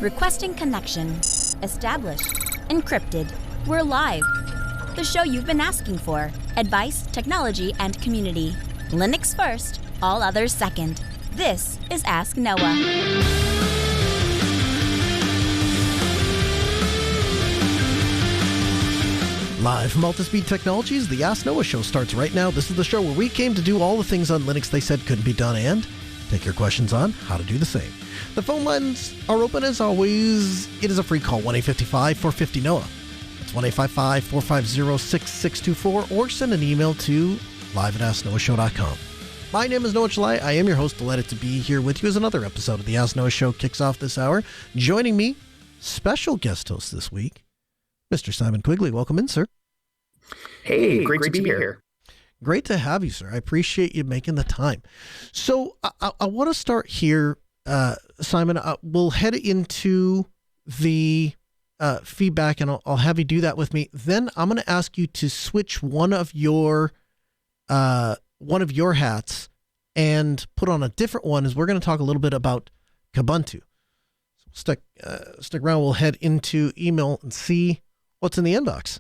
Requesting connection. Established. Encrypted. We're live. The show you've been asking for. Advice, technology, and community. Linux first, all others second. This is Ask Noah. Live from Altispeed Technologies, the Ask Noah show starts right now. This is the show where we came to do all the things on Linux they said couldn't be done and take your questions on how to do the same. The phone lines are open as always. It is a free call, 1-855-450-NOAH. That's 1-855-450-6624, or send an email to live@asknoahshow.com. My name is Noah Chalai. I am your host, delighted to be here with you as another episode of the Ask Noah show kicks off this hour. Joining me, special guest host this week, Mr. Simon Quigley. Welcome in, sir. Hey, great to be here. Great to have you, sir. I appreciate you making the time. So I want to start here, Simon. We'll head into the feedback, and I'll have you do that with me. Then I'm going to ask you to switch one of your hats and put on a different one, as we're going to talk a little bit about Kubuntu. So stick around. We'll head into email and see what's in the inbox.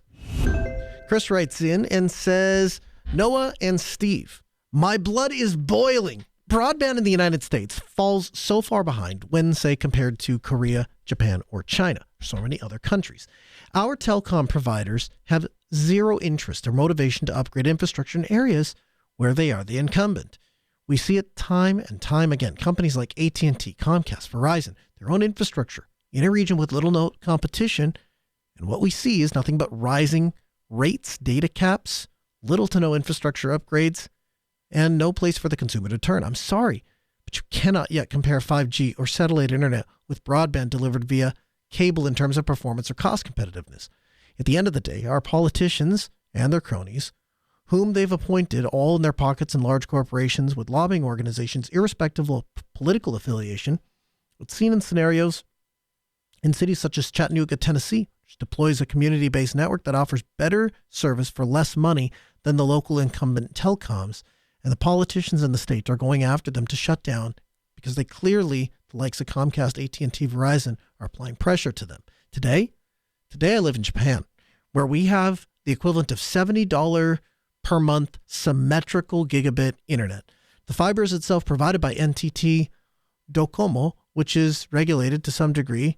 Chris writes in and says, Noah and Steve, my blood is boiling. Broadband in the United States falls so far behind when, say, compared to Korea, Japan, or China, or so many other countries. Our telecom providers have zero interest or motivation to upgrade infrastructure in areas where they are the incumbent. We see it time and time again. Companies like AT&T, Comcast, Verizon, their own infrastructure in a region with little no competition, and what we see is nothing but rising rates, data caps, little to no infrastructure upgrades, and no place for the consumer to turn. I'm sorry, but you cannot yet compare 5G or satellite internet with broadband delivered via cable in terms of performance or cost competitiveness. At the end of the day, our politicians and their cronies, whom they've appointed all in their pockets in large corporations with lobbying organizations, irrespective of political affiliation, it's seen in scenarios in cities such as Chattanooga, Tennessee, which deploys a community-based network that offers better service for less money than the local incumbent telecoms, and the politicians in the state are going after them to shut down because they clearly, the likes of Comcast, AT&T, Verizon, are applying pressure to them. Today I live in Japan, where we have the equivalent of $70 per month symmetrical gigabit internet. The fiber is itself provided by NTT Docomo, which is regulated to some degree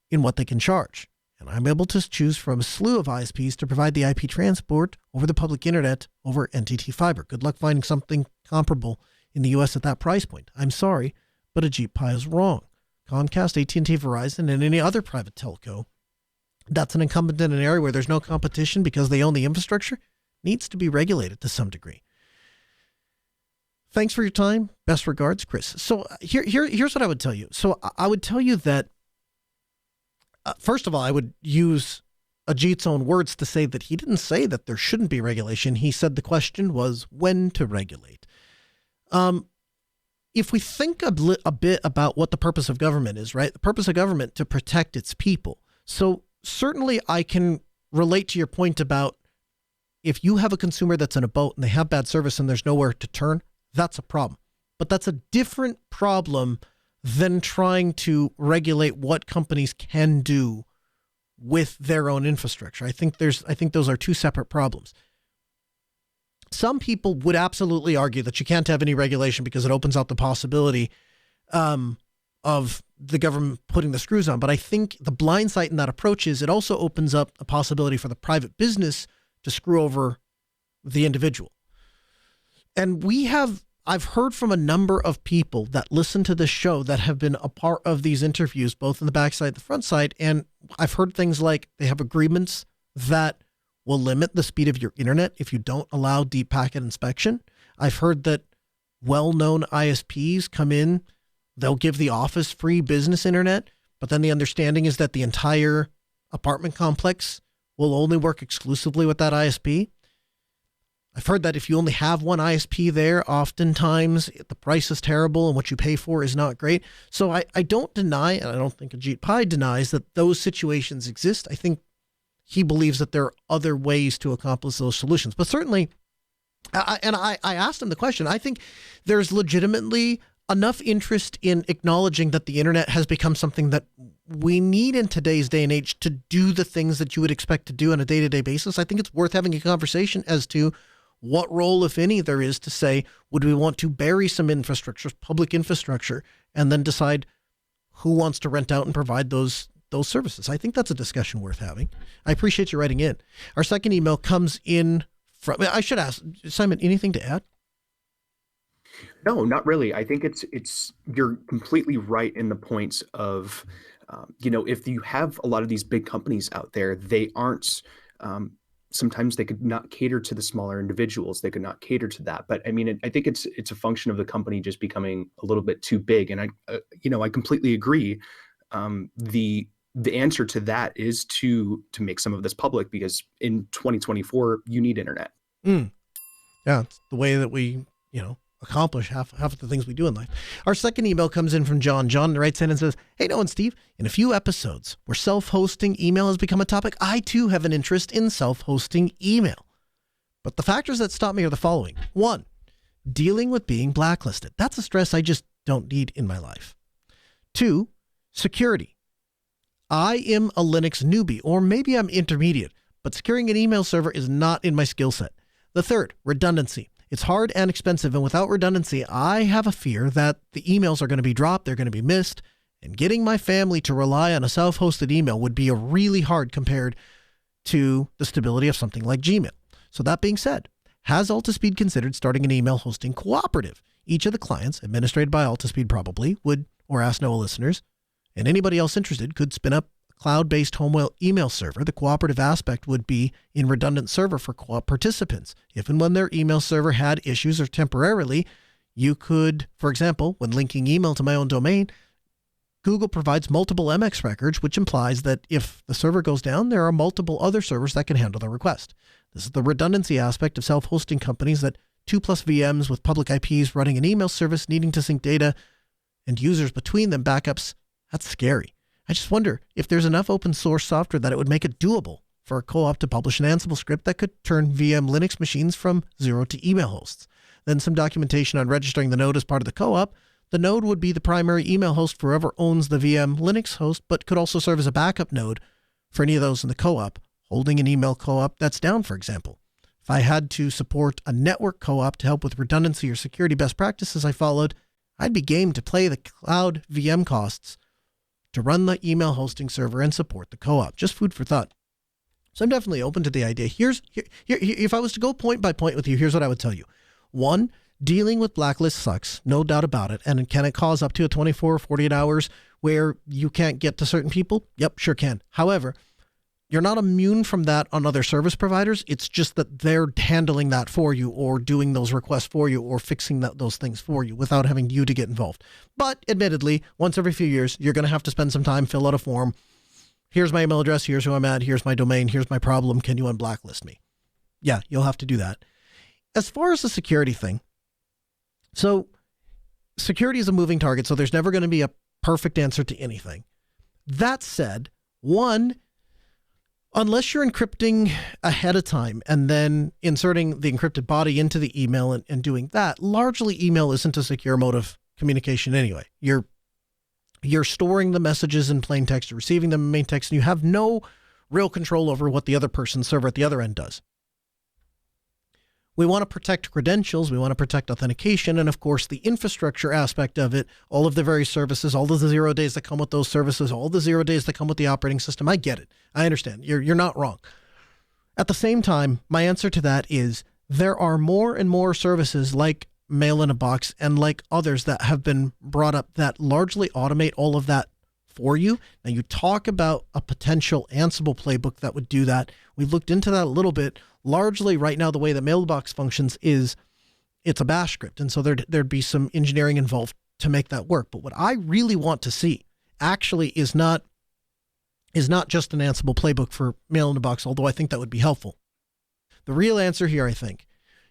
in what they can charge. And I'm able to choose from a slew of ISPs to provide the IP transport over the public internet over NTT fiber. Good luck finding something comparable in the US at that price point. I'm sorry, but Ajit Pai is wrong. Comcast, AT&T, Verizon, and any other private telco that's an incumbent in an area where there's no competition because they own the infrastructure needs to be regulated to some degree. Thanks for your time. Best regards, Chris. So here's what I would tell you. So I would tell you that first of all, I would use Ajit's own words to say that he didn't say that there shouldn't be regulation. He said the question was when to regulate. If we think a bit about what the purpose of government is, right? The purpose of government to protect its people. So certainly I can relate to your point about if you have a consumer that's in a boat and they have bad service and there's nowhere to turn, that's a problem. But that's a different problem than trying to regulate what companies can do with their own infrastructure. I think those are two separate problems. Some people would absolutely argue that you can't have any regulation because it opens up the possibility of the government putting the screws on. But I think the blind side in that approach is it also opens up a possibility for the private business to screw over the individual. And I've heard from a number of people that listen to this show that have been a part of these interviews, both in the backside and the front side. And I've heard things like they have agreements that will limit the speed of your internet if you don't allow deep packet inspection. I've heard that well-known ISPs come in, they'll give the office free business internet, but then the understanding is that the entire apartment complex will only work exclusively with that ISP. I've heard that if you only have one ISP there, oftentimes the price is terrible and what you pay for is not great. So I don't deny, and I don't think Ajit Pai denies, that those situations exist. I think he believes that there are other ways to accomplish those solutions. But certainly, I asked him the question, I think there's legitimately enough interest in acknowledging that the internet has become something that we need in today's day and age to do the things that you would expect to do on a day-to-day basis. I think it's worth having a conversation as to what role, if any, there is to say, would we want to bury some infrastructure, public infrastructure, and then decide who wants to rent out and provide those services? I think that's a discussion worth having. I appreciate you writing in. Our second email comes in from, I should ask, Simon, anything to add? No, not really. I think it's you're completely right in the points of, if you have a lot of these big companies out there, they aren't. Sometimes they could not cater to the smaller individuals. They could not cater to that. But I mean, I think it's a function of the company just becoming a little bit too big. And I completely agree. The answer to that is to make some of this public, because in 2024 you need internet. Yeah, it's the way that we accomplish half of the things we do in life. Our second email comes in from John. John writes in and says, "Hey, Noah and Steve, in a few episodes where self-hosting email has become a topic, I too have an interest in self-hosting email. But the factors that stop me are the following. 1, dealing with being blacklisted. That's a stress I just don't need in my life. 2, security. I am a Linux newbie, or maybe I'm intermediate, but securing an email server is not in my skill set. The third, redundancy. It's hard and expensive, and without redundancy, I have a fear that the emails are going to be dropped, they're going to be missed, and getting my family to rely on a self-hosted email would be a really hard compared to the stability of something like Gmail. So that being said, has Altispeed considered starting an email hosting cooperative? Each of the clients, administrated by Altispeed probably, would, or Ask Noah listeners, and anybody else interested could spin up cloud-based home email server. The cooperative aspect would be in redundant server for co-op participants. If and when their email server had issues or temporarily, you could, for example, when linking email to my own domain, Google provides multiple MX records, which implies that if the server goes down, there are multiple other servers that can handle the request. This is the redundancy aspect of self-hosting companies, that 2+ VMs with public IPs running an email service, needing to sync data and users between them, backups. That's scary. I just wonder if there's enough open source software that it would make it doable for a co-op to publish an Ansible script that could turn VM Linux machines from 0 to email hosts. Then some documentation on registering the node as part of the co-op. The node would be the primary email host for whoever owns the VM Linux host, but could also serve as a backup node for any of those in the co-op, holding an email co-op that's down, for example. If I had to support a network co-op to help with redundancy or security best practices I followed, I'd be game to play the cloud VM costs to run the email hosting server and support the co-op. Just food for thought. So I'm definitely open to the idea. Here, if I was to go point by point with you, here's what I would tell you. 1, dealing with blacklist sucks, no doubt about it. And can it cause up to a 24 or 48 hours where you can't get to certain people? Yep, sure can. However, you're not immune from that on other service providers. It's just that they're handling that for you, or doing those requests for you, or fixing those things for you without having you to get involved. But admittedly, once every few years, you're going to have to spend some time, fill out a form. Here's my email address. Here's who I'm at. Here's my domain. Here's my problem. Can you unblacklist me? Yeah, you'll have to do that. As far as the security thing, so security is a moving target, so there's never going to be a perfect answer to anything. That said, 1, unless you're encrypting ahead of time and then inserting the encrypted body into the email and doing that, largely email isn't a secure mode of communication anyway. You're storing the messages in plain text, you're receiving them in main text, and you have no real control over what the other person's server at the other end does. We want to protect credentials, we want to protect authentication, and of course the infrastructure aspect of it, all of the various services, all of the 0 days that come with those services, all the 0 days that come with the operating system. I get it. I understand. You're not wrong. At the same time, my answer to that is there are more and more services like Mail in a Box and like others that have been brought up that largely automate all of that for you. Now, you talk about a potential Ansible playbook that would do that. We've looked into that a little bit. Largely right now, the way the Mailbox functions is it's a bash script. And so there'd be some engineering involved to make that work. But what I really want to see actually is not just an Ansible playbook for Mail in a Box, although I think that would be helpful. The real answer here, I think,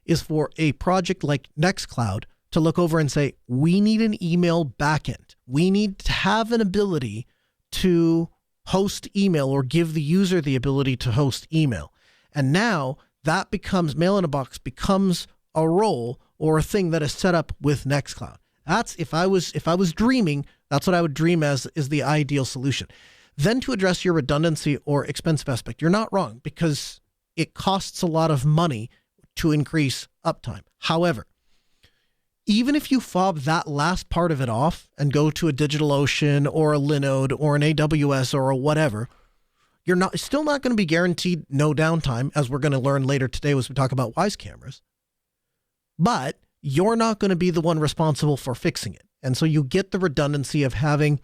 is for a project like Nextcloud to look over and say, we need an email backend. We need to have an ability to host email, or give the user the ability to host email. And now that becomes, Mail in a Box becomes a role or a thing that is set up with Nextcloud. That's, if I was dreaming, That's what I would dream as is the ideal solution. Then to address your redundancy or expensive aspect, you're not wrong because it costs a lot of money to increase uptime. However, even if you fob that last part of it off and go to a DigitalOcean or a Linode or an AWS or a whatever, you're still not going to be guaranteed no downtime, as we're going to learn later today as we talk about Wise cameras. But you're not going to be the one responsible for fixing it. And so you get the redundancy of having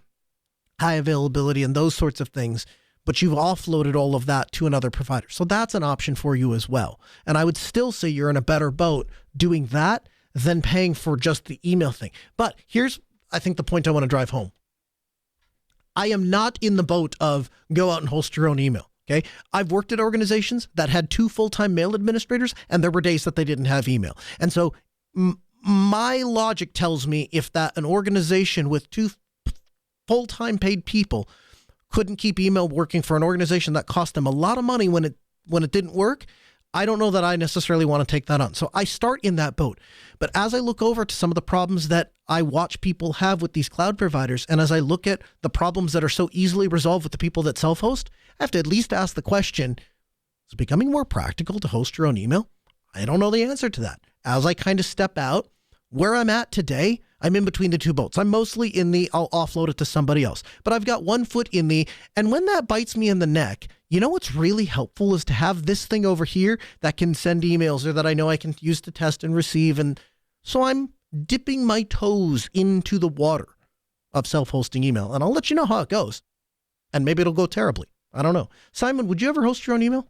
high availability and those sorts of things, but you've offloaded all of that to another provider. So that's an option for you as well. And I would still say you're in a better boat doing that than paying for just the email thing. But here's, I think, the point I want to drive home. I am not in the boat of go out and host your own email. Okay. I've worked at organizations that had 2 full-time mail administrators, and there were days that they didn't have email. And so my logic tells me if that an organization with 2 full-time paid people couldn't keep email working for an organization that cost them a lot of money when it didn't work, I don't know that I necessarily want to take that on. So I start in that boat. But as I look over to some of the problems that I watch people have with these cloud providers, and as I look at the problems that are so easily resolved with the people that self-host, I have to at least ask the question, is it becoming more practical to host your own email? I don't know the answer to that. As I kind of step out, where I'm at today, I'm in between the 2 boats. I'm mostly in the, I'll offload it to somebody else. But I've got 1 foot in the, and when that bites me in the neck, you know what's really helpful is to have this thing over here that can send emails or that I know I can use to test and receive. And so I'm dipping my toes into the water of self-hosting email. And I'll let you know how it goes. And maybe it'll go terribly. I don't know. Simon, would you ever host your own email?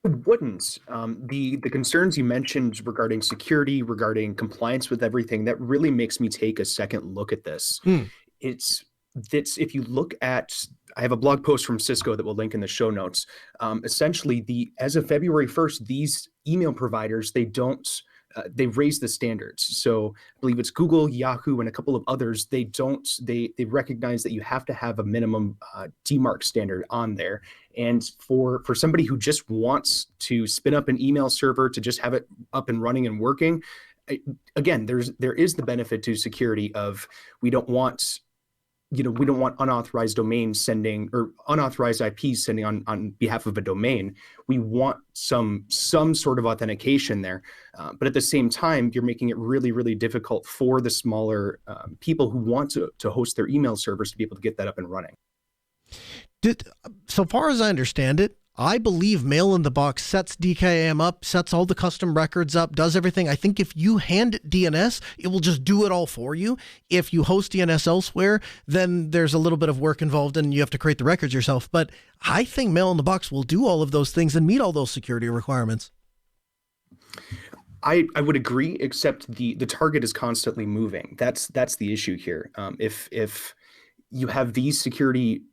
Wouldn't. The concerns you mentioned regarding security, regarding compliance with everything, that really makes me take a second look at this. It's if you look at, I have a blog post from Cisco that we'll link in the show notes. Essentially, as of February 1st, these email providers, they've raised the standards. So I believe it's Google, Yahoo, and a couple of others. They recognize that you have to have a minimum DMARC standard on there. And for somebody who just wants to spin up an email server to just have it up and running and working, again, there is the benefit to security of we don't want unauthorized domains sending or unauthorized IPs sending on behalf of a domain. We want some sort of authentication there. But at the same time, you're making it really, really difficult for the smaller people who want to host their email servers to be able to get that up and running. So far as I understand it, I believe Mail in the Box sets DKIM up, sets all the custom records up, does everything. I think if you hand it DNS, it will just do it all for you. If you host DNS elsewhere, then there's a little bit of work involved and you have to create the records yourself. But I think Mail in the Box will do all of those things and meet all those security requirements. I would agree, except the target is constantly moving. That's the issue here. If you have these security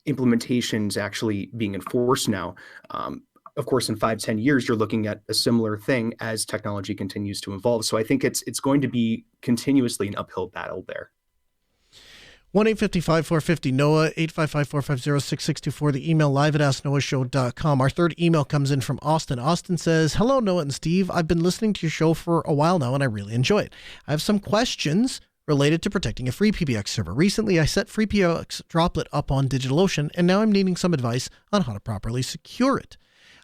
implementations actually being enforced now, of course, in 5-10 years, you're looking at a similar thing as technology continues to evolve. So I think it's going to be continuously an uphill battle there. 1-855-450-NOAH, 855-450-6624, the email live@asknoahshow.com. Our third email comes in from Austin. Austin says, hello, Noah and Steve. I've been listening to your show for a while now, and I really enjoy it. I have some questions related to protecting a free PBX server. Recently, I set free PBX Droplet up on DigitalOcean, and now I'm needing some advice on how to properly secure it.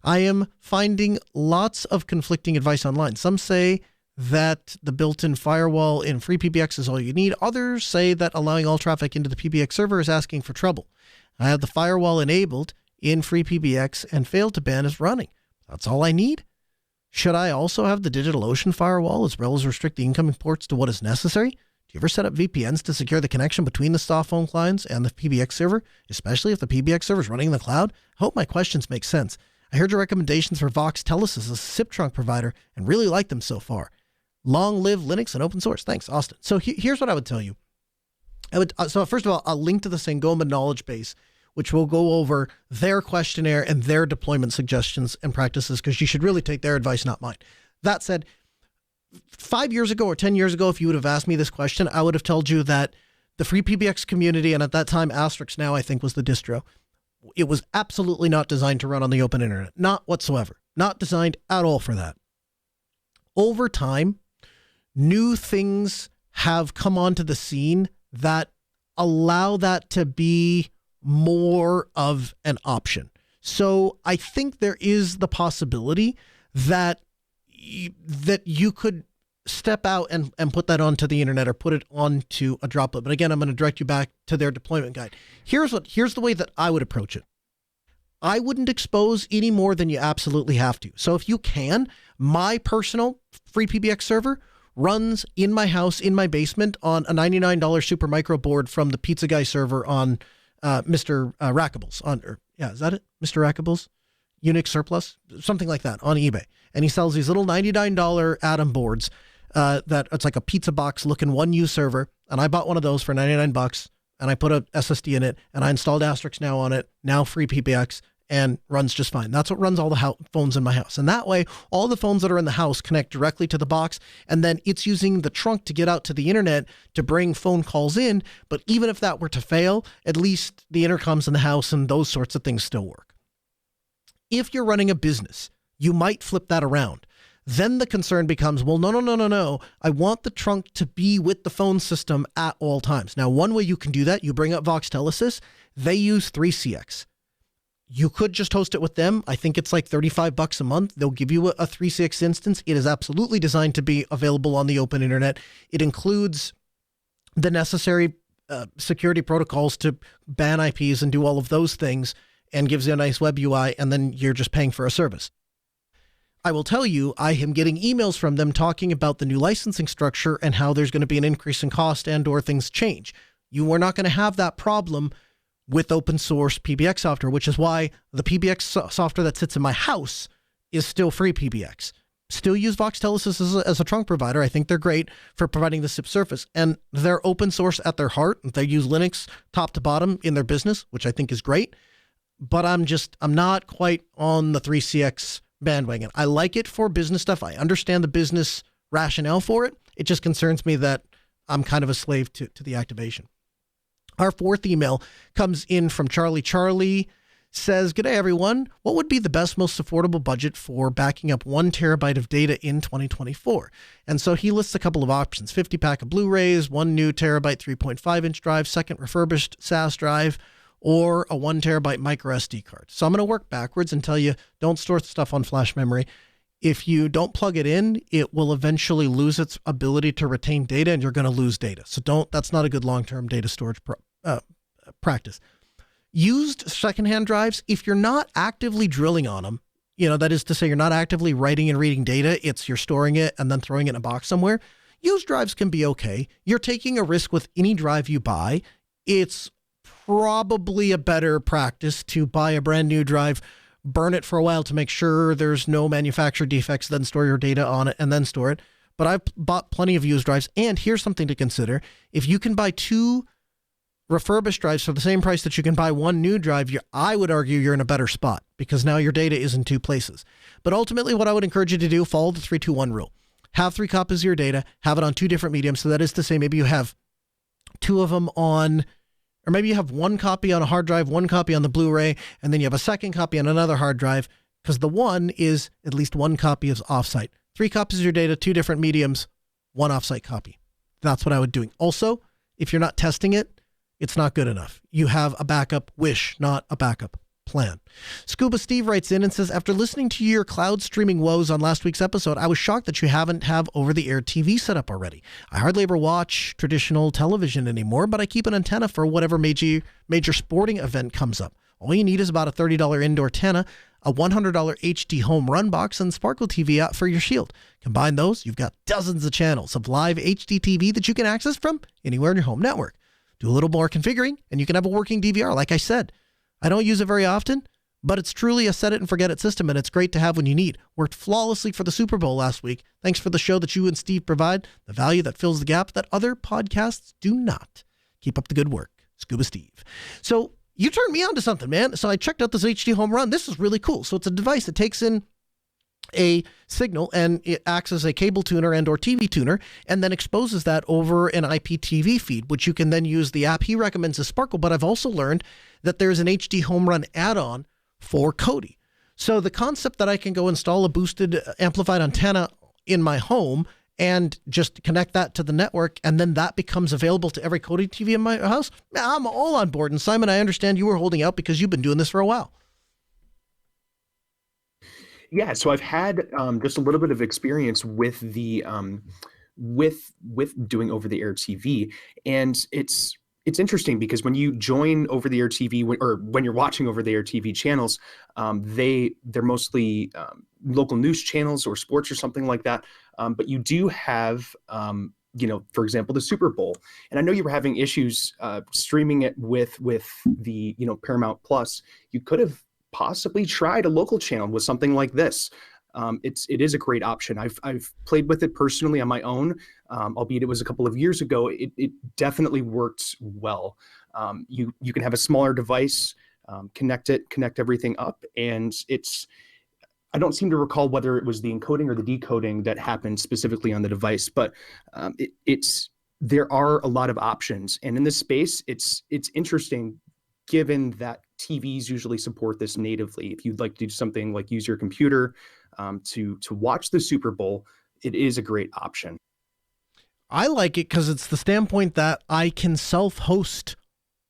I am finding lots of conflicting advice online. Some say that the built-in firewall in free PBX is all you need. Others say that allowing all traffic into the PBX server is asking for trouble. I have the firewall enabled in free PBX and failed to ban is running. That's all I need. Should I also have the DigitalOcean firewall as well as restrict the incoming ports to what is necessary? Do you ever set up VPNs to secure the connection between the soft phone clients and the PBX server, especially if the PBX server is running in the cloud? I hope my questions make sense. I heard your recommendations for Vox Telus as a SIP trunk provider and really like them so far. Long live Linux and open source. Thanks, Austin. So here's what I would tell you. So first of all, I'll link to the Sangoma knowledge base, which will go over their questionnaire and their deployment suggestions and practices, because you should really take their advice, not mine. That said, 5 years ago or 10 years ago, if you would have asked me this question, I would have told you that the free PBX community, and at that time, Asterisk now, I think, was the distro. It was absolutely not designed to run on the open internet. Not whatsoever. Not designed at all for that. Over time, new things have come onto the scene that allow that to be more of an option. So I think there is the possibility that you could step out and put that onto the internet or put it onto a droplet. But again, I'm going to direct you back to their deployment guide. Here's the way that I would approach it. I wouldn't expose any more than you absolutely have to. So if you can, my personal free PBX server runs in my house, in my basement, on a $99 Supermicro board from the Pizza Guy server on Mr. Rackables. Is that it? Mr. Rackables? Unix Surplus? Something like that on eBay. And he sells these little $99 Atom boards that it's like a pizza box looking 1U server. And I bought one of those for $99 and I put a SSD in it and I installed Asterisk Now on it, now free PBX, and runs just fine. That's what runs all the phones in my house. And that way, all the phones that are in the house connect directly to the box, and then it's using the trunk to get out to the internet to bring phone calls in. But even if that were to fail, at least the intercoms in the house and those sorts of things still work. If you're running a business, you might flip that around. Then the concern becomes, well, no. I want the trunk to be with the phone system at all times. Now, one way you can do that, you bring up Voxtelesys. They use 3CX. You could just host it with them. I think it's like $35 a month. They'll give you a 3CX instance. It is absolutely designed to be available on the open internet. It includes the necessary security protocols to ban IPs and do all of those things, and gives you a nice web UI, and then you're just paying for a service. I will tell you, I am getting emails from them talking about the new licensing structure and how there's going to be an increase in cost and or things change. You are not going to have that problem with open source PBX software, which is why the PBX software that sits in my house is still free PBX. Still use Voxtelesys as a trunk provider. I think they're great for providing the SIP surface, and they're open source at their heart. They use Linux top to bottom in their business, which I think is great. But I'm not quite on the 3CX bandwagon. I like it for business stuff. I understand the business rationale for it. It just concerns me that I'm kind of a slave to the activation. Our fourth email comes in from Charlie. Charlie says, "G'day everyone. What would be the best, most affordable budget for backing up 1 terabyte of data in 2024? And so he lists a couple of options: 50 pack of Blu-rays, 1 new terabyte 3.5-inch drive, second refurbished SAS drive, or a 1 terabyte micro SD card. So I'm going to work backwards and tell you, don't store stuff on flash memory. If you don't plug it in, it will eventually lose its ability to retain data, and you're going to lose data. So that's not a good long-term data storage practice. Used secondhand drives, if you're not actively drilling on them, that is to say you're not actively writing and reading data, you're storing it and then throwing it in a box somewhere, used drives can be okay. You're taking a risk with any drive you buy. It's probably a better practice to buy a brand new drive, burn it for a while to make sure there's no manufacturer defects, then store your data on it and then store it. But I've bought plenty of used drives. And here's something to consider. If you can buy 2 refurbished drives for the same price that you can buy 1 new drive, I would argue you're in a better spot, because now your data is in 2 places. But ultimately, what I would encourage you to do, follow the 3-2-1 rule. Have 3 copies of your data, have it on 2 different mediums. So that is to say, maybe you have 2 of them on, or maybe you have 1 copy on a hard drive, 1 copy on the Blu-ray, and then you have a second copy on another hard drive, because the one is at least 1 copy is offsite. 3 copies of your data, 2 different mediums, 1 offsite copy. That's what I would do. Also, if you're not testing it, it's not good enough. You have a backup wish, not a backup plan. Scuba Steve writes in and says, "After listening to your cloud streaming woes on last week's episode, I was shocked that you haven't have over-the-air TV set up already. I hardly ever watch traditional television anymore, but I keep an antenna for whatever major sporting event comes up. All you need is about a $30 indoor antenna, a $100 HD home run box, and Sparkle TV out for your Shield. Combine those, you've got dozens of channels of live HD TV that you can access from anywhere in your home network. Do a little more configuring, and you can have a working DVR. Like I said, I don't use it very often, but it's truly a set it and forget it system, and it's great to have when you need. Worked flawlessly for the Super Bowl last week. Thanks for the show that you and Steve provide, the value that fills the gap that other podcasts do not. Keep up the good work, Scuba Steve." So you turned me on to something, man. So I checked out this HD home run. This is really cool. So it's a device that takes in a signal and it acts as a cable tuner and or TV tuner, and then exposes that over an IPTV feed, which you can then use. The app he recommends is Sparkle, but I've also learned that there's an HD home run add-on for Kodi. So the concept that I can go install a boosted amplified antenna in my home and just connect that to the network, and then that becomes available to every Kodi TV in my house, I'm all on board. And Simon, I understand you were holding out because you've been doing this for a while. Yeah, so I've had just a little bit of experience with the with doing over the air TV, and it's interesting because when you join over the air TV or when you're watching over the air TV channels, they're mostly local news channels or sports or something like that. But you do have for example, the Super Bowl, and I know you were having issues streaming it with the Paramount Plus. You could have possibly tried a local channel with something like this. It is a great option. I've played with it personally on my own, albeit it was a couple of years ago. It definitely works well. You can have a smaller device, connect everything up, and I don't seem to recall whether it was the encoding or the decoding that happened specifically on the device, but there are a lot of options, and in this space, it's interesting given that TVs usually support this natively. If you'd like to do something like use your computer to watch the Super Bowl, it is a great option. I like it because it's the standpoint that I can self-host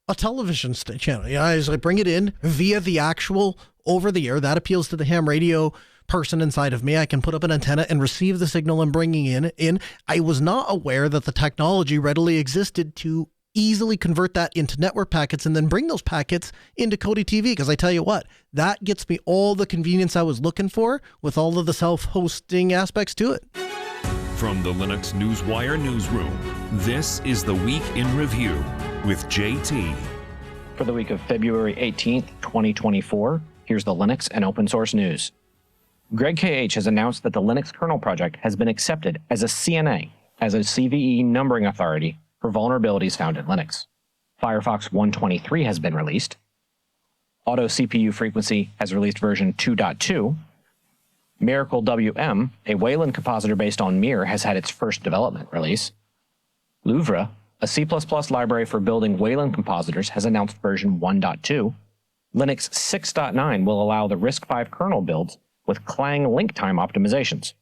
a television channel. Yeah, as I bring it in via the actual over-the-air, that appeals to the ham radio person inside of me. I can put up an antenna and receive the signal I'm bringing in. I was not aware that the technology readily existed to easily convert that into network packets and then bring those packets into Kodi TV, because I tell you what, that gets me all the convenience I was looking for with all of the self-hosting aspects to it. From the Linux Newswire newsroom, this is the Week in Review with JT. For the week of February 18th, 2024, here's the Linux and open source news. Greg KH has announced that the Linux kernel project has been accepted as a CNA, as a CVE numbering authority for vulnerabilities found in Linux. Firefox 123 has been released. Auto CPU Frequency has released version 2.2. Miracle WM, a Wayland compositor based on Mir, has had its first development release. Louvre, a C++ library for building Wayland compositors, has announced version 1.2. Linux 6.9 will allow the RISC-V kernel builds with Clang link time optimizations.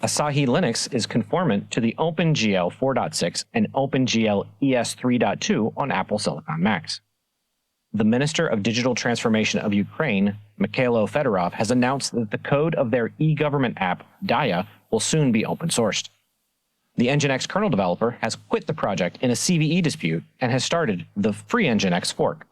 Asahi Linux is conformant to the OpenGL 4.6 and OpenGL ES 3.2 on Apple Silicon Macs. The Minister of Digital Transformation of Ukraine, Mikhailo Fedorov, has announced that the code of their e-government app, Daya, will soon be open-sourced. The Nginx kernel developer has quit the project in a CVE dispute and has started the free Nginx fork.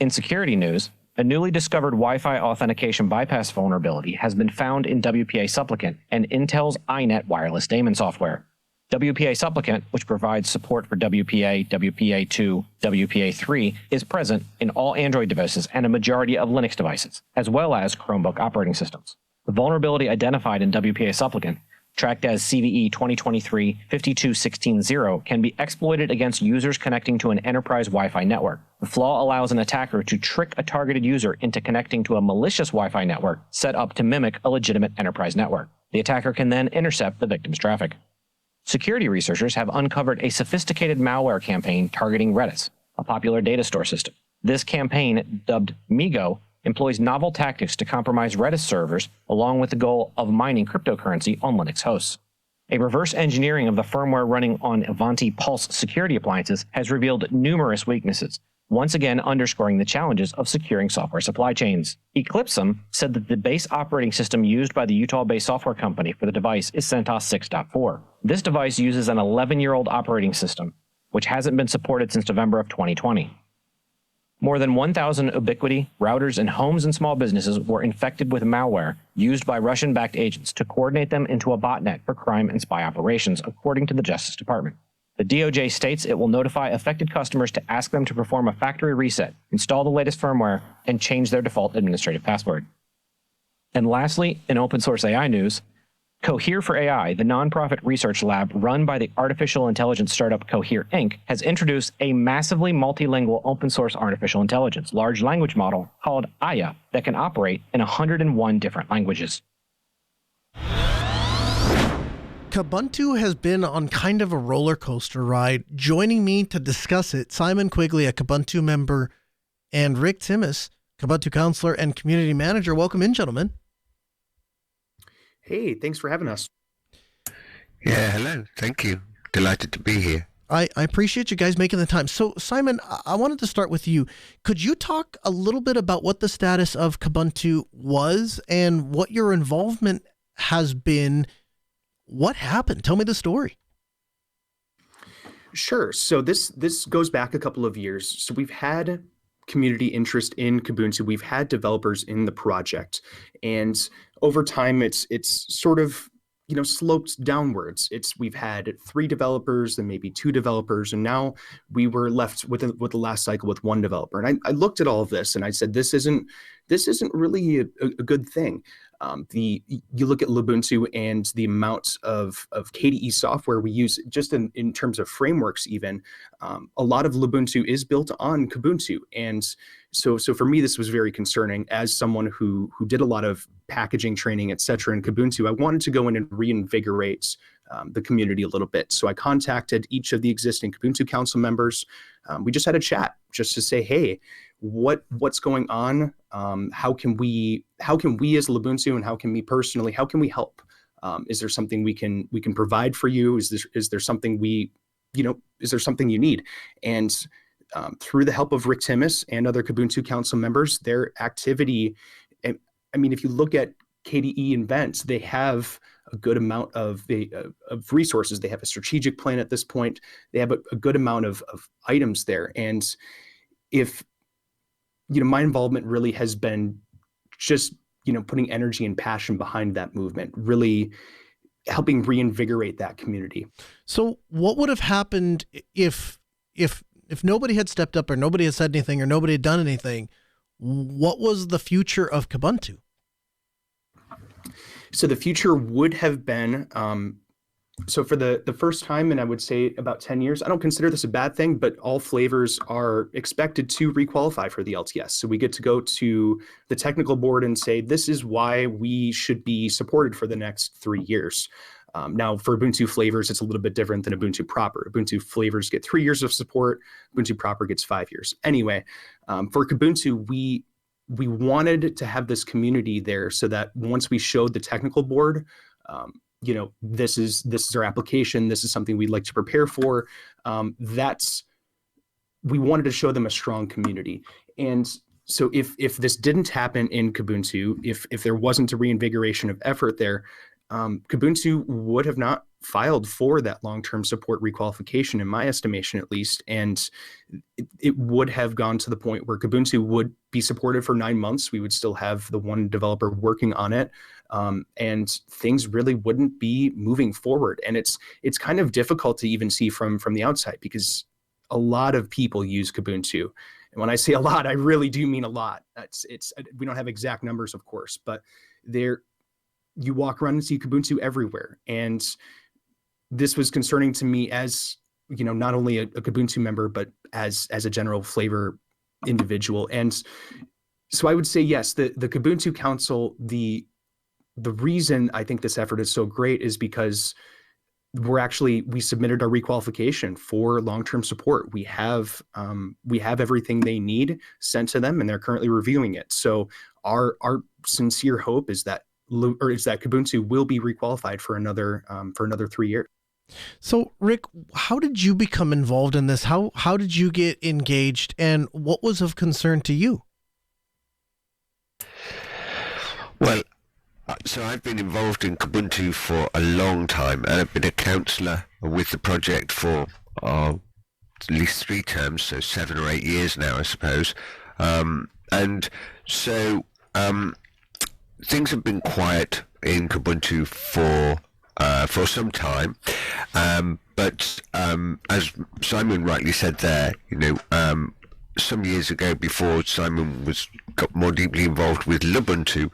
In security news, a newly discovered Wi-Fi authentication bypass vulnerability has been found in WPA Supplicant and Intel's iNet wireless daemon software. WPA Supplicant, which provides support for WPA, WPA2, WPA3, is present in all Android devices and a majority of Linux devices, as well as Chromebook operating systems. The vulnerability identified in WPA Supplicant, tracked as CVE 2023-52160, can be exploited against users connecting to an enterprise Wi-Fi network. The flaw allows an attacker to trick a targeted user into connecting to a malicious Wi-Fi network set up to mimic a legitimate enterprise network. The attacker can then intercept the victim's traffic. Security researchers have uncovered a sophisticated malware campaign targeting Redis, a popular data store system. This campaign, dubbed Migo, employs novel tactics to compromise Redis servers along with the goal of mining cryptocurrency on Linux hosts. A reverse engineering of the firmware running on Avanti Pulse security appliances has revealed numerous weaknesses, once again underscoring the challenges of securing software supply chains. Eclipsum said that the base operating system used by the Utah-based software company for the device is CentOS 6.4. This device uses an 11-year-old operating system, which hasn't been supported since November of 2020. More than 1,000 Ubiquiti routers in homes and small businesses were infected with malware used by Russian-backed agents to coordinate them into a botnet for crime and spy operations, according to the Justice Department. The DOJ states it will notify affected customers to ask them to perform a factory reset, install the latest firmware, and change their default administrative password. And lastly, in open source AI news, Cohere for AI, the nonprofit research lab run by the artificial intelligence startup Cohere Inc., has introduced a massively multilingual open source artificial intelligence large language model called Aya that can operate in 101 different languages. Kubuntu has been on kind of a roller coaster ride. Joining me to discuss it, Simon Quigley, a Kubuntu member, and Rick Timmis, Kubuntu counselor and community manager. Welcome in, gentlemen. Hey, thanks for having us. Yeah, hello. Thank you. Delighted to be here. I appreciate you guys making the time. So, Simon, I wanted to start with you. Could you talk a little bit about what the status of Kubuntu was and what your involvement has been? What happened? Tell me the story. Sure. So this goes back a couple of years. So we've had community interest in Kubuntu. We've had developers in the project, and over time, it's sort of sloped downwards. We've had 3 developers and maybe 2 developers, and now we were left with the last cycle with 1 developer. And I looked at all of this and I said, this isn't really a good thing. You look at Lubuntu and the amount of KDE software we use, just in terms of frameworks, even a lot of Lubuntu is built on Kubuntu, and so for me this was very concerning. As someone who did a lot of packaging training, etc., in Kubuntu, I wanted to go in and reinvigorate the community a little bit. So I contacted each of the existing Kubuntu council members. We just had a chat just to say, hey, what's going on? How can we as Lubuntu, and how can me personally, how can we help? Is there something we can provide for you? Is there something is there something you need? And through the help of Rick Timmis and other Kubuntu council members, their activity, I mean, if you look at KDE Invent, they have a good amount of resources. They have a strategic plan at this point. They have a good amount of items there. And if, my involvement really has been just, putting energy and passion behind that movement, really helping reinvigorate that community. So what would have happened if nobody had stepped up, or nobody had said anything, or nobody had done anything? What was the future of Kubuntu? So the future would have been, so for the first time, and I would say about 10 years, I don't consider this a bad thing, but all flavors are expected to requalify for the LTS. So we get to go to the technical board and say, this is why we should be supported for the next 3 years. Now, for Ubuntu flavors, it's a little bit different than Ubuntu proper. Ubuntu flavors get 3 years of support. Ubuntu proper gets 5 years. Anyway, for Kubuntu, we wanted to have this community there so that once we showed the technical board, this is our application, this is something we'd like to prepare for, we wanted to show them a strong community. And so if this didn't happen in Kubuntu, if there wasn't a reinvigoration of effort there, Kubuntu would have not filed for that long-term support requalification, in my estimation at least, and it would have gone to the point where Kubuntu would be supported for 9 months. We would still have the 1 developer working on it, and things really wouldn't be moving forward. And it's kind of difficult to even see from the outside, because a lot of people use Kubuntu. And when I say a lot, I really do mean a lot. We don't have exact numbers, of course, but you walk around and see Kubuntu everywhere. And this was concerning to me as, not only a Kubuntu member, but as a general flavor individual. And so I would say, yes, the Kubuntu Council, the reason I think this effort is so great is because we submitted our requalification for long-term support. We have everything they need sent to them, and they're currently reviewing it. So our sincere hope is that Kubuntu will be requalified for another 3 years. So, Rick, how did you become involved in this? How did you get engaged, and what was of concern to you? Well, so I've been involved in Kubuntu for a long time, and I've been a counsellor with the project for at least 3 terms, so 7 or 8 years now, I suppose. And so things have been quiet in Kubuntu for some time, but as Simon rightly said there, some years ago, before Simon got more deeply involved with Lubuntu,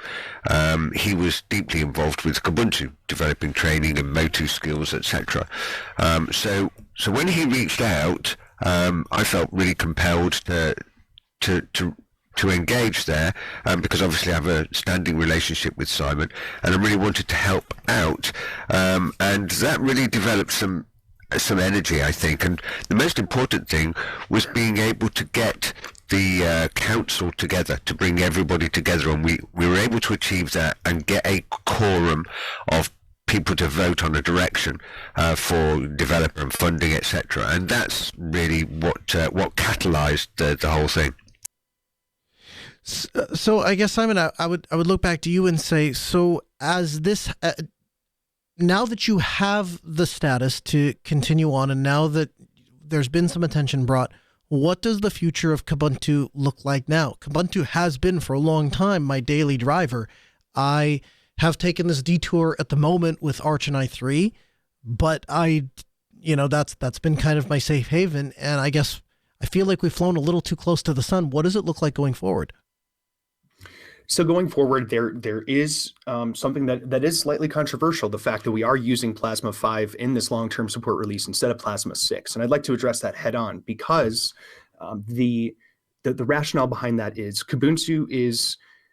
he was deeply involved with Kubuntu, developing training and Motu skills, etc. So when he reached out, I felt really compelled to engage there, because obviously I have a standing relationship with Simon, and I really wanted to help out, and that really developed some energy, I think. And the most important thing was being able to get the council together, to bring everybody together, and we were able to achieve that and get a quorum of people to vote on a direction for developer and funding, etc. And that's really what catalyzed the whole thing. So I guess, Simon, I would look back to you and say, so as this, now that you have the status to continue on, and now that there's been some attention brought, what does the future of Kubuntu look like now? Kubuntu has been for a long time my daily driver. I have taken this detour at the moment with Arch and i3, but that's been kind of my safe haven. And I guess I feel like we've flown a little too close to the sun. What does it look like going forward? So going forward, there is something that is slightly controversial, the fact that we are using Plasma 5 in this long-term support release instead of Plasma 6. And I'd like to address that head on, because the rationale behind that is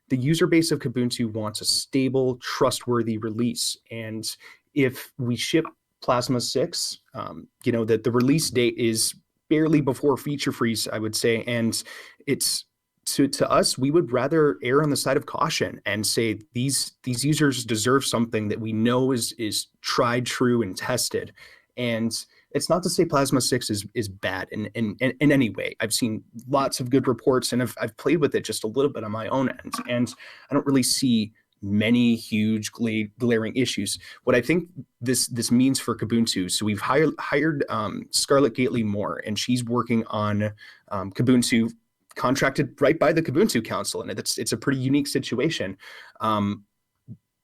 the user base of Kubuntu wants a stable, trustworthy release. And if we ship Plasma 6, the release date is barely before feature freeze, I would say. And it's to us, we would rather err on the side of caution and say these users deserve something that we know is tried, true, and tested. And it's not to say Plasma 6 is bad in any way. I've seen lots of good reports, and I've played with it just a little bit on my own end, and I don't really see many huge glaring issues. What I think this means for Kubuntu, so we've hired Scarlett Gately-Moore, and she's working on Kubuntu, contracted right by the Kubuntu Council, and it's a pretty unique situation. With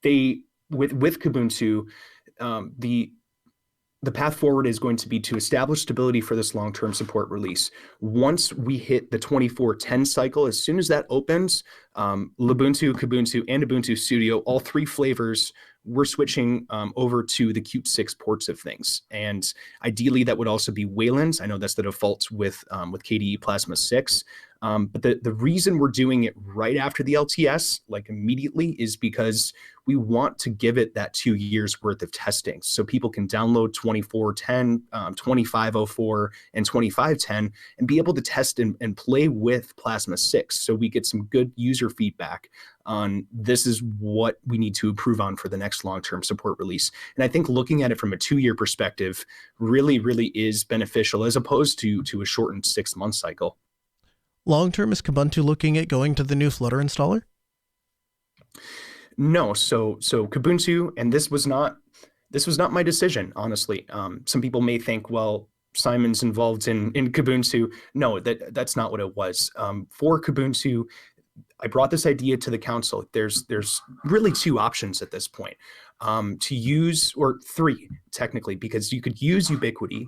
Kubuntu, the path forward is going to be to establish stability for this long-term support release. Once we hit the 2410 cycle, as soon as that opens, Lubuntu, Kubuntu, and Ubuntu Studio, all three flavors, we're switching over to the Qt 6 ports of things. And ideally, that would also be Wayland's. I know that's the default with KDE Plasma 6. But the reason we're doing it right after the LTS, like immediately, is because we want to give it that 2 years worth of testing, so people can download 2410, 2504, and 2510 and be able to test and play with Plasma 6. So we get some good user feedback on this is what we need to improve on for the next long-term support release. And I think looking at it from a 2-year perspective really, really is beneficial, as opposed to a shortened 6-month cycle. Long-term, is Kubuntu looking at going to the new Flutter installer? No, so Kubuntu, and this was not my decision, honestly. Some people may think, well, Simon's involved in Kubuntu. No, that's not what it was. For Kubuntu, I brought this idea to the council. There's really 2 options at this point to use, or 3 technically, because you could use Ubiquity,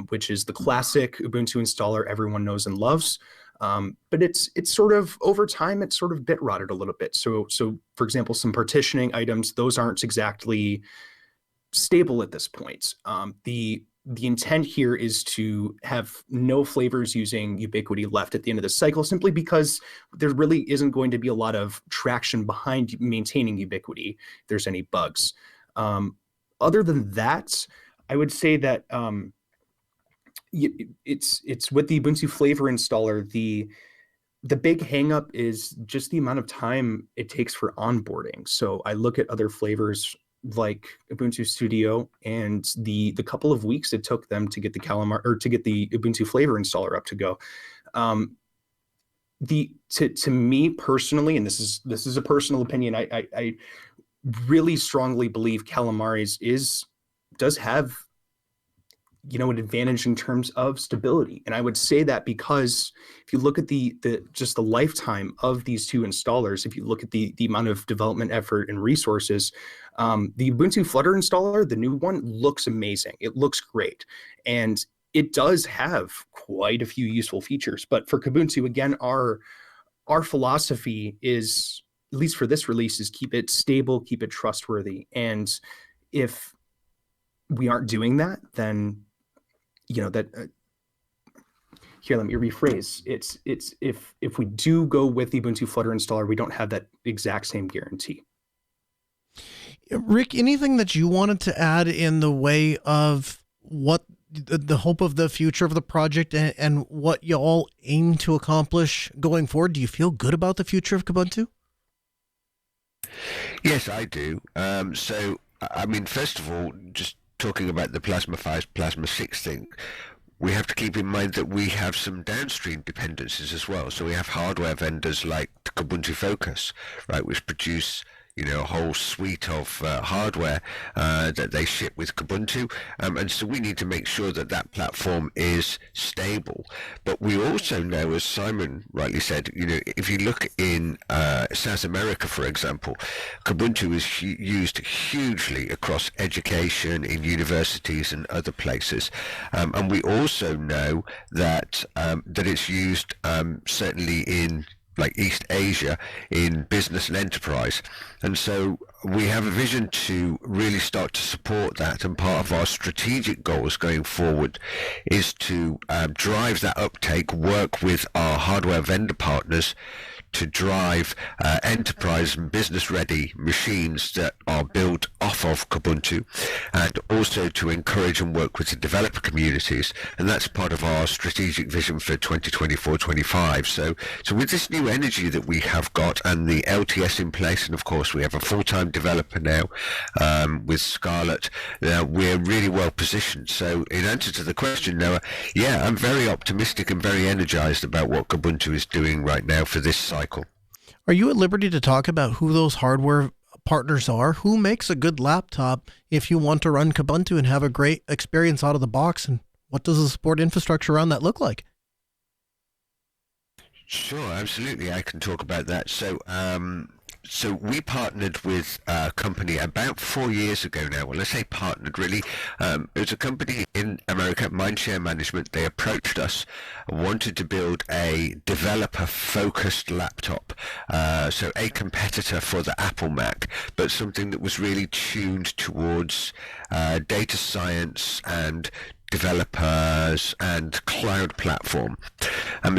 which is the classic Ubuntu installer everyone knows and loves. But it's sort of, over time, it's sort of bit rotted a little bit. So for example, some partitioning items, those aren't exactly stable at this point. The intent here is to have no flavors using Ubiquity left at the end of the cycle, simply because there really isn't going to be a lot of traction behind maintaining Ubiquity if there's any bugs. Other than that, I would say that it's with the Ubuntu flavor installer, the big hangup is just the amount of time it takes for onboarding. So I look at other flavors like Ubuntu Studio, and the couple of weeks it took them to get the Ubuntu flavor installer up to go. To me personally, and this is a personal opinion, I really strongly believe Calamares does have an advantage in terms of stability. And I would say that because if you look at the lifetime of these 2 installers, if you look at the amount of development effort and resources, the Ubuntu Flutter installer, the new one, looks amazing. It looks great. And it does have quite a few useful features. But for Kubuntu, again, our philosophy is, at least for this release, is keep it stable, keep it trustworthy. And if we aren't doing that, then here, let me rephrase. It's if we do go with the Ubuntu Flutter installer, we don't have that exact same guarantee. Rick, anything that you wanted to add in the way of what the hope of the future of the project and what you all aim to accomplish going forward? Do you feel good about the future of Kubuntu? Yes, I do. So I mean, first of all, just talking about the Plasma 5, Plasma 6 thing, we have to keep in mind that we have some downstream dependencies as well. So we have hardware vendors like Kubuntu Focus, right, which produce a whole suite of hardware that they ship with Kubuntu, and so we need to make sure that that platform is stable. But we also know, as Simon rightly said, if you look in South America, for example, Kubuntu is used hugely across education, in universities and other places, and we also know that that it's used certainly in like East Asia in business and enterprise. And so we have a vision to really start to support that, and part of our strategic goals going forward is to drive that uptake, work with our hardware vendor partners to drive enterprise and business ready machines that are built off of Kubuntu, and also to encourage and work with the developer communities. And that's part of our strategic vision for 2024-25. So with this new energy that we have got and the LTS in place, and of course we have a full-time developer now with Scarlett, we're really well positioned. So in answer to the question, Noah, yeah, I'm very optimistic and very energized about what Kubuntu is doing right now for this cycle. Are you at liberty to talk about who those hardware partners are? Who makes a good laptop if you want to run Kubuntu and have a great experience out of the box? And what does the support infrastructure around that look like? Sure, absolutely. I can talk about that. So we partnered with a company about 4 years ago now. Well, let's say partnered, really. It was a company in America, Mindshare Management. They approached us and wanted to build a developer-focused laptop. So a competitor for the Apple Mac, but something that was really tuned towards data science and developers and cloud platform.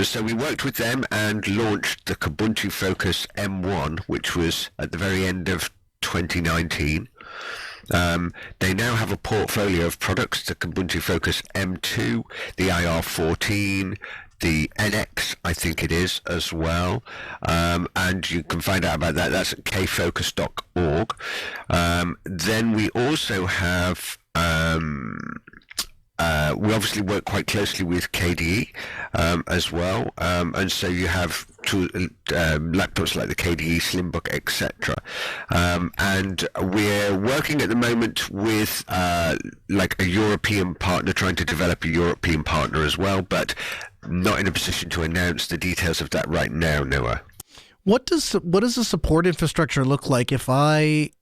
So we worked with them and launched the Kubuntu Focus M1, which was at the very end of 2019. They now have a portfolio of products, the Kubuntu Focus M2, the IR14, the NX, I think it is, as well. And you can find out about that. That's at kfocus.org. Then we also have we obviously work quite closely with KDE as well, and so you have laptops like the KDE Slimbook, etc. And we're working at the moment with like a European partner, trying to develop a European partner as well, but not in a position to announce the details of that right now, Noah. What does the support infrastructure look like if I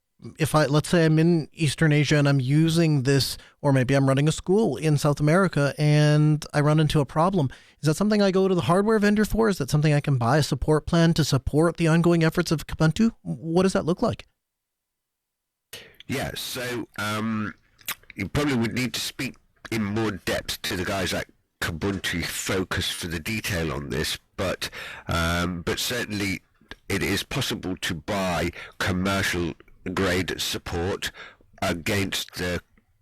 let's say I'm in Eastern Asia and I'm using this, or maybe I'm running a school in South America and I run into a problem? Is that something I go to the hardware vendor for? Is that something I can buy a support plan to support the ongoing efforts of Kubuntu? What does that look like? Yeah, so you probably would need to speak in more depth to the guys at Kubuntu Focus for the detail on this, but certainly it is possible to buy commercial grade support against the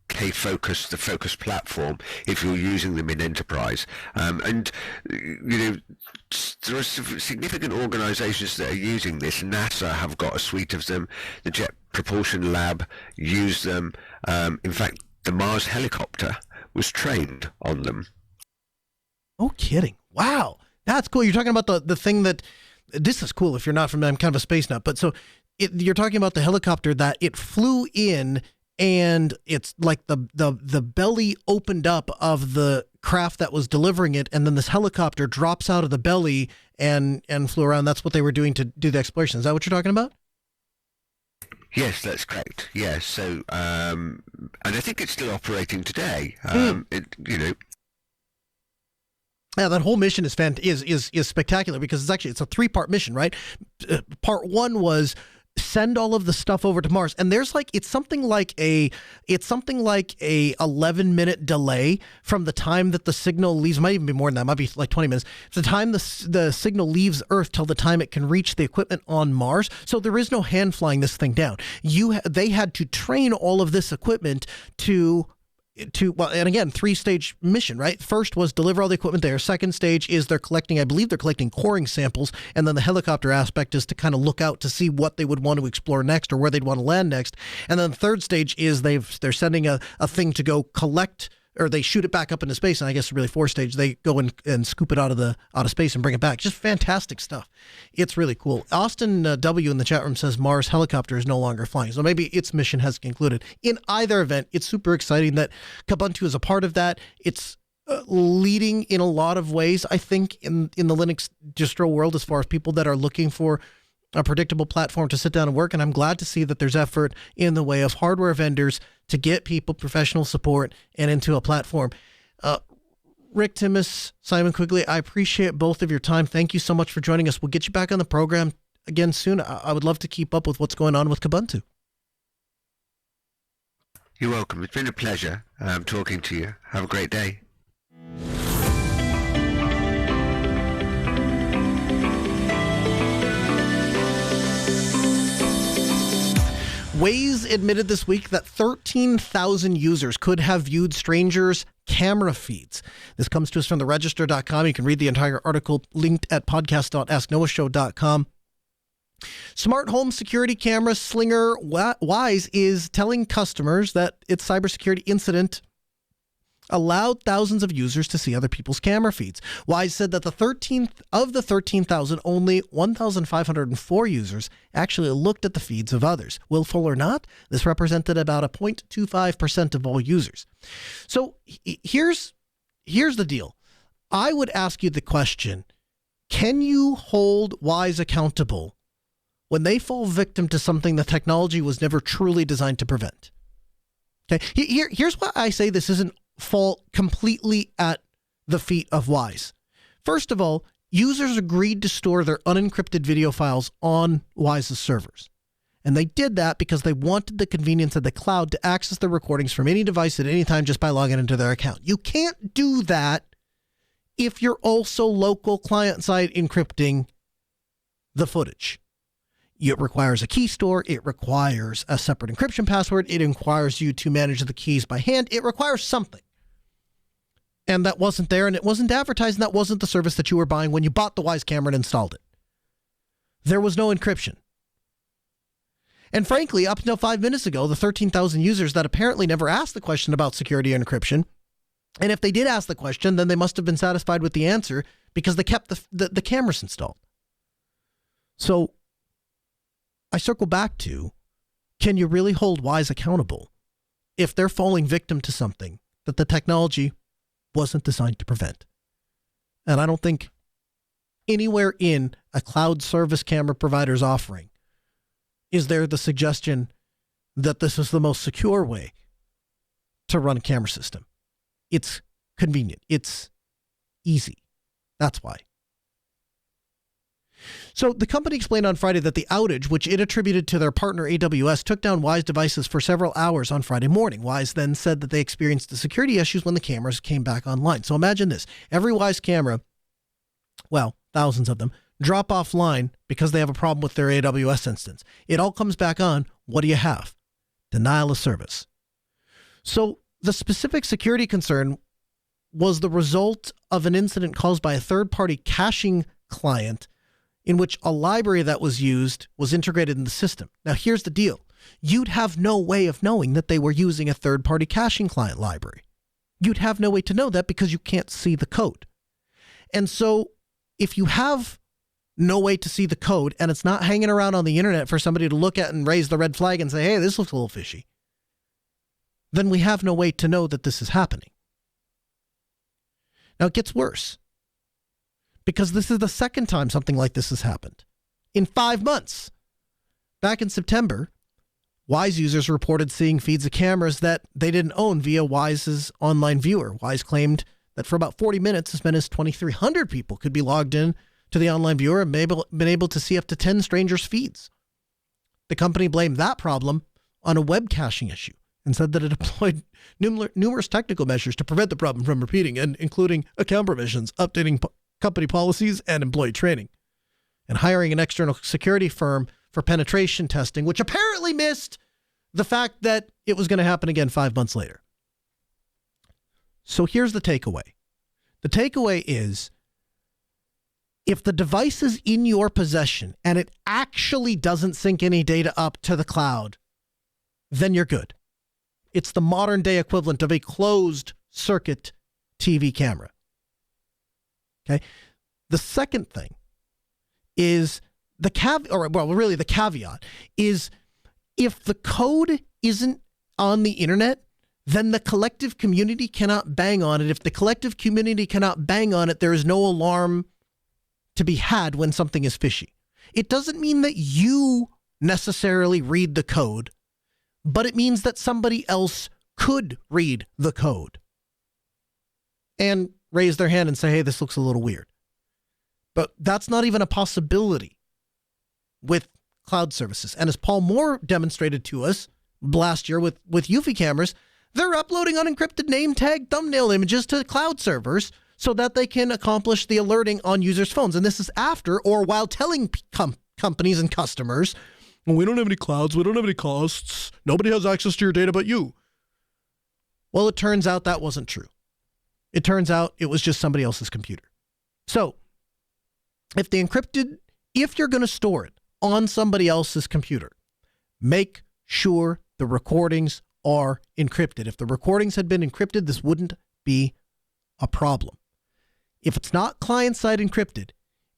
K-Focus, the Focus platform, if you're using them in enterprise. And there are significant organizations that are using this. NASA have got a suite of them. The Jet Propulsion Lab use them. In fact, the Mars helicopter was trained on them. No kidding. Wow. That's cool. You're talking about the thing that, this is cool if you're not from, I'm kind of a space nut, but so you're talking about the helicopter that it flew in, and it's like the belly opened up of the craft that was delivering it, and then this helicopter drops out of the belly and flew around. That's what they were doing to do the exploration. Is that what you're talking about? Yes, that's correct. Yeah, so and I think it's still operating today. Yeah, that whole mission is spectacular, because it's a 3-part mission, right? Part 1 was send all of the stuff over to Mars, and there's it's something like a 11-minute delay from the time that the signal leaves. Might even be more than that. Might be like 20 minutes. It's the time the signal leaves Earth till the time it can reach the equipment on Mars. So there is no hand flying this thing down. They had to train all of this equipment to well, and again, 3-stage mission, right? First was deliver all the equipment there. Second stage is I believe they're collecting coring samples. And then the helicopter aspect is to kind of look out to see what they would want to explore next or where they'd want to land next. And then the third stage is they're sending a thing to go collect, or they shoot it back up into space. And I guess really 4-stage, they go and scoop it out of space and bring it back. Just fantastic stuff. It's really cool. Austin W in the chat room says Mars helicopter is no longer flying. So maybe its mission has concluded. In either event, it's super exciting that Kubuntu is a part of that. It's leading in a lot of ways, I think, in the Linux distro world as far as people that are looking for a predictable platform to sit down and work. And I'm glad to see that there's effort in the way of hardware vendors to get people professional support and into a platform. Rick Timmis, Simon Quigley, I appreciate both of your time. Thank you so much for joining us. We'll get you back on the program again soon. I would love to keep up with what's going on with Kubuntu. You're welcome. It's been a pleasure talking to you. Have a great day. Waze admitted this week that 13,000 users could have viewed strangers' camera feeds. This comes to us from theregister.com. You can read the entire article linked at podcast.asknoahshow.com. Smart home security camera slinger Wise is telling customers that its cybersecurity incident allowed thousands of users to see other people's camera feeds. Wise said that the 13,000, only 1,504 users actually looked at the feeds of others. Willful or not, this represented about a 0.25% of all users. So here's the deal. I would ask you the question, can you hold Wise accountable when they fall victim to something the technology was never truly designed to prevent? Okay, here's why I say this isn't fall completely at the feet of Wise. First of all, users agreed to store their unencrypted video files on Wise's servers. And they did that because they wanted the convenience of the cloud to access the recordings from any device at any time just by logging into their account. You can't do that if you're also local client-side encrypting the footage. It requires a key store. It requires a separate encryption password. It requires you to manage the keys by hand. It requires something. And that wasn't there, and it wasn't advertised, and that wasn't the service that you were buying when you bought the Wise camera and installed it. There was no encryption. And frankly, up until 5 minutes ago, the 13,000 users that apparently never asked the question about security and encryption, and if they did ask the question, then they must have been satisfied with the answer because they kept the cameras installed. So I circle back to, can you really hold Wise accountable if they're falling victim to something that the technology wasn't designed to prevent? And I don't think anywhere in a cloud service camera provider's offering is there the suggestion that this is the most secure way to run a camera system. It's convenient. It's easy. That's why. So the company explained on Friday that the outage, which it attributed to their partner AWS, took down Wise devices for several hours on Friday morning. Wise then said that they experienced the security issues when the cameras came back online. So imagine this. Every Wise camera, well, thousands of them, drop offline because they have a problem with their AWS instance. It all comes back on. What do you have? Denial of service. So the specific security concern was the result of an incident caused by a third-party caching client in which a library that was used was integrated in the system. Now, here's the deal. You'd have no way of knowing that they were using a third-party caching client library. You'd have no way to know that because you can't see the code. And so if you have no way to see the code and it's not hanging around on the internet for somebody to look at and raise the red flag and say, hey, this looks a little fishy, then we have no way to know that this is happening. Now, it gets worse, because this is the second time something like this has happened in 5 months. Back in September, Wise users reported seeing feeds of cameras that they didn't own via Wise's online viewer. Wise claimed that for about 40 minutes, as many as 2,300 people could be logged in to the online viewer and been able to see up to 10 strangers' feeds. The company blamed that problem on a web caching issue and said that it deployed numerous technical measures to prevent the problem from repeating, and including account permissions, updating company policies, and employee training, and hiring an external security firm for penetration testing, which apparently missed the fact that it was going to happen again 5 months later. So here's the takeaway. The takeaway is, if the device is in your possession and it actually doesn't sync any data up to the cloud, then you're good. It's the modern day equivalent of a closed circuit TV camera. Okay. The second thing is the caveat is, if the code isn't on the internet, then the collective community cannot bang on it. If the collective community cannot bang on it, there is no alarm to be had when something is fishy. It doesn't mean that you necessarily read the code, but it means that somebody else could read the code and raise their hand and say, hey, this looks a little weird. But that's not even a possibility with cloud services. And as Paul Moore demonstrated to us last year with Eufy cameras, they're uploading unencrypted name tag thumbnail images to cloud servers so that they can accomplish the alerting on users' phones. And this is after or while telling companies and customers, well, we don't have any clouds, we don't have any costs, nobody has access to your data but you. Well, it turns out that wasn't true. It turns out it was just somebody else's computer. So, if you're going to store it on somebody else's computer, make sure the recordings are encrypted. If the recordings had been encrypted, this wouldn't be a problem. If it's not client-side encrypted,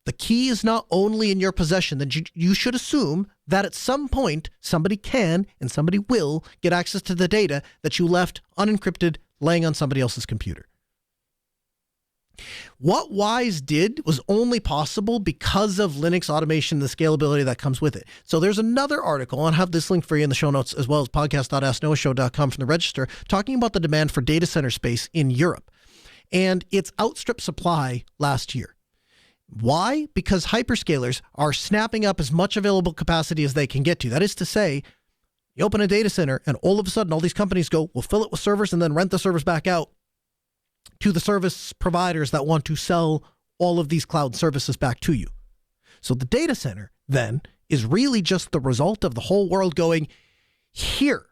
the key is not only in your possession, then you should assume that at some point somebody can and somebody will get access to the data that you left unencrypted laying on somebody else's computer. What Wise did was only possible because of Linux automation and the scalability that comes with it. So there's another article, and I'll have this link for you in the show notes, as well as podcast.asknoahshow.com from the Register, talking about the demand for data center space in Europe. And it's outstripped supply last year. Why? Because hyperscalers are snapping up as much available capacity as they can get to. That is to say, you open a data center and all of a sudden all these companies go, we'll fill it with servers and then rent the servers back out to the service providers that want to sell all of these cloud services back to you. So the data center then is really just the result of the whole world going, here,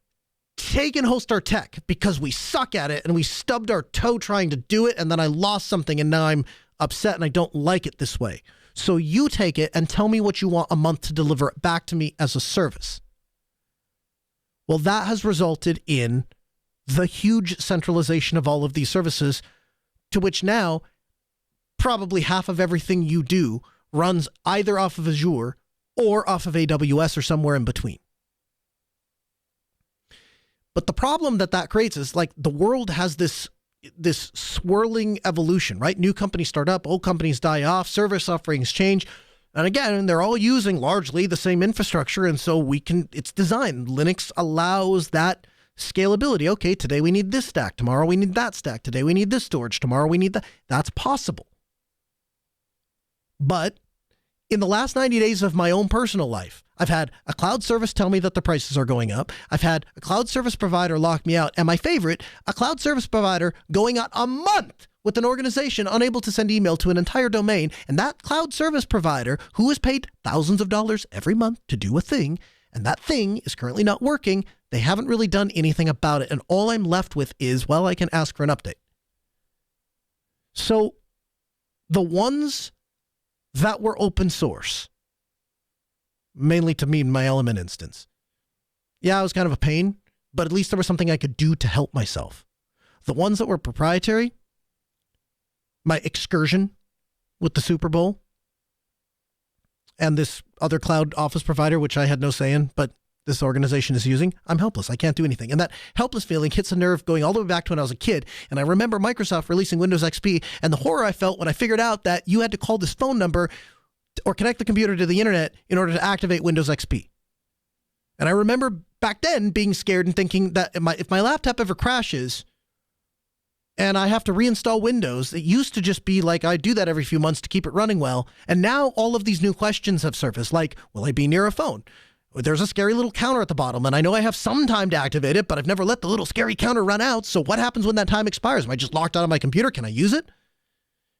take and host our tech because we suck at it and we stubbed our toe trying to do it, and then I lost something and now I'm upset and I don't like it this way. So you take it and tell me what you want a month to deliver it back to me as a service. Well, that has resulted in the huge centralization of all of these services, to which now probably half of everything you do runs either off of Azure or off of AWS or somewhere in between. But the problem that creates is, like, the world has this swirling evolution, right? New companies start up, old companies die off, service offerings change. And again, they're all using largely the same infrastructure. And so it's designed. Linux allows that scalability. Okay, today we need this stack. Tomorrow we need that stack. Today we need this storage. Tomorrow we need that. That's possible. But in the last 90 days of my own personal life, I've had a cloud service tell me that the prices are going up. I've had a cloud service provider lock me out. And my favorite, a cloud service provider going out a month with an organization unable to send email to an entire domain. And that cloud service provider, who is paid thousands of dollars every month to do a thing, and that thing is currently not working, they haven't really done anything about it. And all I'm left with is, well, I can ask for an update. So the ones that were open source, mainly to me in my Element instance, yeah, it was kind of a pain, but at least there was something I could do to help myself. The ones that were proprietary, my excursion with the Super Bowl and this other cloud office provider, which I had no say in, but this organization is using, I'm helpless. I can't do anything. And that helpless feeling hits a nerve going all the way back to when I was a kid. And I remember Microsoft releasing Windows XP and the horror I felt when I figured out that you had to call this phone number or connect the computer to the internet in order to activate Windows XP. And I remember back then being scared and thinking that if my laptop ever crashes and I have to reinstall Windows, it used to just be like I do that every few months to keep it running well. And now all of these new questions have surfaced, like, will I be near a phone? There's a scary little counter at the bottom, and I know I have some time to activate it, but I've never let the little scary counter run out. So what happens when that time expires? Am I just locked out of my computer? Can I use it?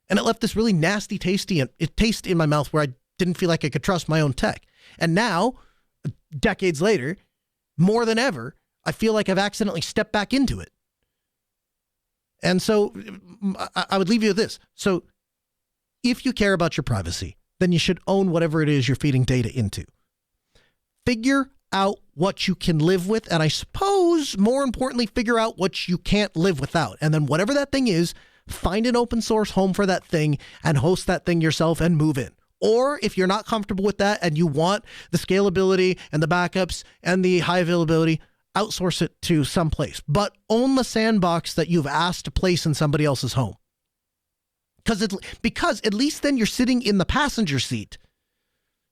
And it left this really nasty taste in my mouth where I didn't feel like I could trust my own tech. And now, decades later, more than ever, I feel like I've accidentally stepped back into it. And so I would leave you with this. So if you care about your privacy, then you should own whatever it is you're feeding data into. Figure out what you can live with, and I suppose, more importantly, figure out what you can't live without. And then whatever that thing is, find an open source home for that thing and host that thing yourself and move in. Or if you're not comfortable with that and you want the scalability and the backups and the high availability, outsource it to someplace. But own the sandbox that you've asked to place in somebody else's home. Because at least then you're sitting in the passenger seat.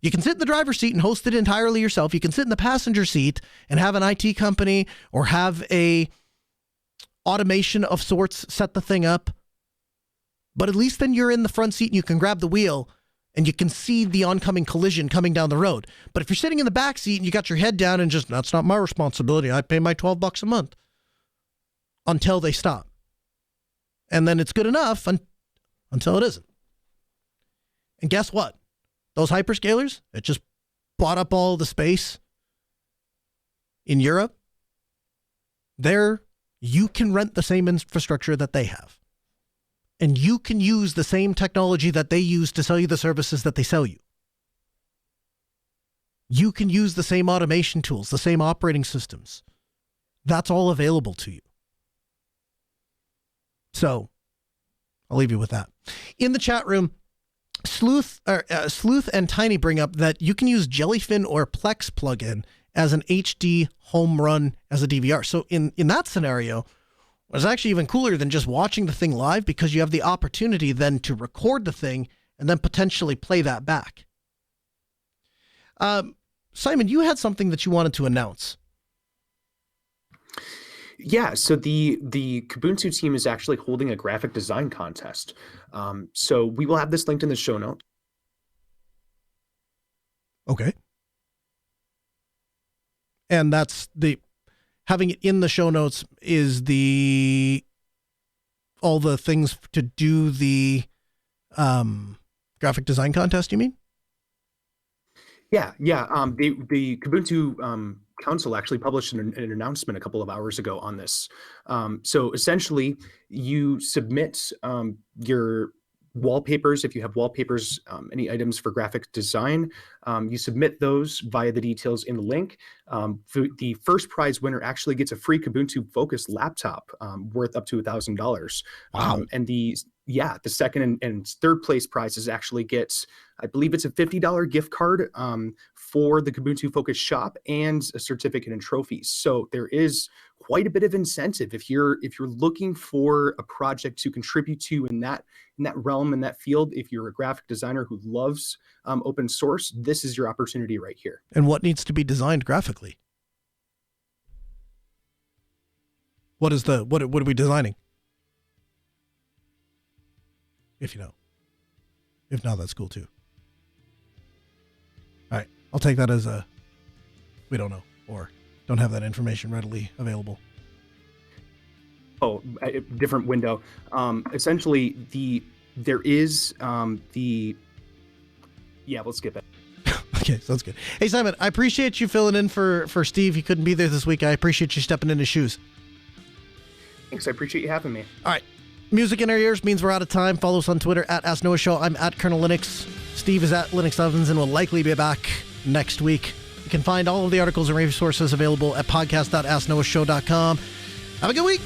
You can sit in the driver's seat and host it entirely yourself. You can sit in the passenger seat and have an IT company or have a automation of sorts set the thing up. But at least then you're in the front seat and you can grab the wheel and you can see the oncoming collision coming down the road. But if you're sitting in the back seat and you got your head down and just, that's not my responsibility, I pay my $12 a month until they stop. And then it's good enough until it isn't. And guess what? Those hyperscalers that just bought up all the space in Europe, you can rent the same infrastructure that they have. And you can use the same technology that they use to sell you the services that they sell you. You can use the same automation tools, the same operating systems. That's all available to you. So I'll leave you with that. In the chat room, Sleuth and Tiny bring up that you can use Jellyfin or Plex plugin as an HD home run as a DVR. So in that scenario, it's actually even cooler than just watching the thing live because you have the opportunity then to record the thing and then potentially play that back. Simon, you had something that you wanted to announce. Yeah, so the Kubuntu team is actually holding a graphic design contest. So we will have this linked in the show note. Okay. And that's having it in the show notes is all the things to do the graphic design contest, you mean? Yeah. The Kubuntu Council actually published an announcement a couple of hours ago on this. So essentially, you submit your wallpapers. If you have wallpapers, any items for graphic design, you submit those via the details in the link. The first prize winner actually gets a free Kubuntu Focus laptop worth up to $1,000. Wow. And the second and third place prizes actually get, I believe it's a $50 gift card for the Kubuntu Focus shop and a certificate and trophies. So there is quite a bit of incentive if you're looking for a project to contribute to in that realm, in that field. If you're a graphic designer who loves open source, this is your opportunity right here. And what needs to be designed graphically? What are we designing? If you know. If not, that's cool too. All right. I'll take that as we don't know or don't have that information readily available. Oh, a different window. Essentially, let's skip it. Okay, sounds good. Hey, Simon, I appreciate you filling in for Steve. He couldn't be there this week. I appreciate you stepping in his shoes. Thanks. I appreciate you having me. All right. Music in our ears means we're out of time. Follow us on Twitter at Ask Noah Show. I'm at Colonel Linux. Steve is at Linux Ovens and will likely be back next week. You can find all of the articles and resources available at podcast.asknoahshow.com. Have a good week.